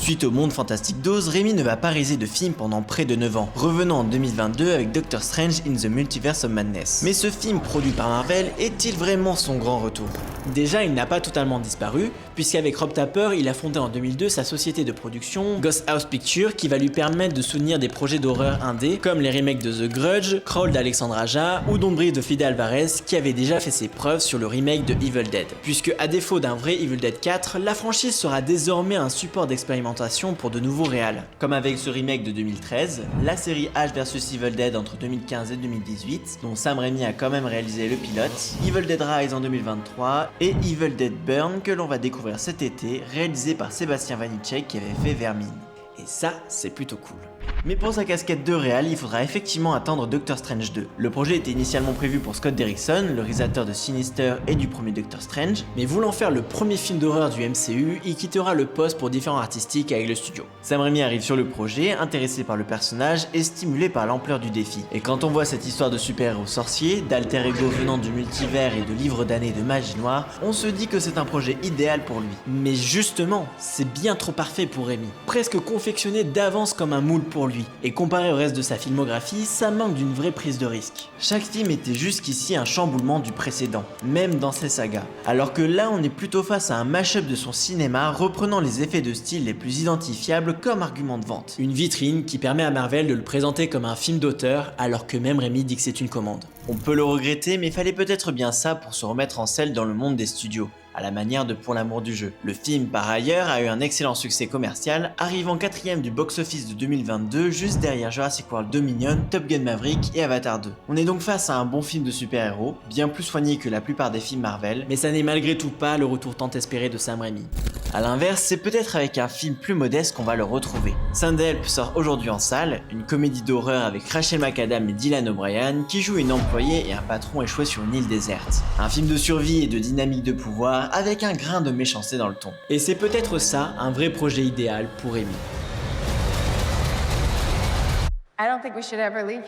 Suite au Monde Fantastique d'Oz, Raimi ne va pas réaliser de film pendant près de 9 ans, revenant en 2022 avec Doctor Strange in the Multiverse of Madness. Mais ce film produit par Marvel est-il vraiment son grand retour? Déjà, il n'a pas totalement disparu, puisqu'avec Rob Tapper, il a fondé en 2002 sa société de production Ghost House Pictures qui va lui permettre de soutenir des projets d'horreur indé comme les remakes de The Grudge, Crawl d'Alexandre Aja ou Don't Breathe de Fede Alvarez qui avait déjà fait ses preuves sur le remake de Evil Dead. Puisque à défaut d'un vrai Evil Dead 4, la franchise sera désormais un support d'expérimentation pour de nouveaux réals. Comme avec ce remake de 2013, la série Ash vs Evil Dead entre 2015 et 2018, dont Sam Raimi a quand même réalisé le pilote, Evil Dead Rise en 2023 et Evil Dead Burn que l'on va découvrir cet été, réalisé par Sébastien Vanitschek qui avait fait Vermine. Et ça, c'est plutôt cool. Mais pour sa casquette de réal, il faudra effectivement attendre Doctor Strange 2. Le projet était initialement prévu pour Scott Derrickson, le réalisateur de Sinister et du premier Doctor Strange, mais voulant faire le premier film d'horreur du MCU, il quittera le poste pour différents artistiques avec le studio. Sam Raimi arrive sur le projet, intéressé par le personnage et stimulé par l'ampleur du défi. Et quand on voit cette histoire de super-héros sorciers, d'alter ego venant du multivers et de livres d'années de magie noire, on se dit que c'est un projet idéal pour lui. Mais justement, c'est bien trop parfait pour Raimi, presque confectionné d'avance comme un moule pour lui. Et comparé au reste de sa filmographie, ça manque d'une vraie prise de risque. Chaque film était jusqu'ici un chamboulement du précédent, même dans ses sagas. Alors que là, on est plutôt face à un mash-up de son cinéma reprenant les effets de style les plus identifiables comme argument de vente. Une vitrine qui permet à Marvel de le présenter comme un film d'auteur alors que même Raimi dit que c'est une commande. On peut le regretter, mais fallait peut-être bien ça pour se remettre en selle dans le monde des studios, à la manière de Pour l'amour du jeu. Le film, par ailleurs, a eu un excellent succès commercial, arrivant 4ème du box-office de 2022, juste derrière Jurassic World Dominion, Top Gun Maverick et Avatar 2. On est donc face à un bon film de super-héros, bien plus soigné que la plupart des films Marvel, mais ça n'est malgré tout pas le retour tant espéré de Sam Raimi. A l'inverse, c'est peut-être avec un film plus modeste qu'on va le retrouver. Sunday sort aujourd'hui en salle, une comédie d'horreur avec Rachel McAdams et Dylan O'Brien qui jouent une employée et un patron échoué sur une île déserte. Un film de survie et de dynamique de pouvoir avec un grain de méchanceté dans le ton. Et c'est peut-être ça un vrai projet idéal pour Raimi. I don't think we should ever leave.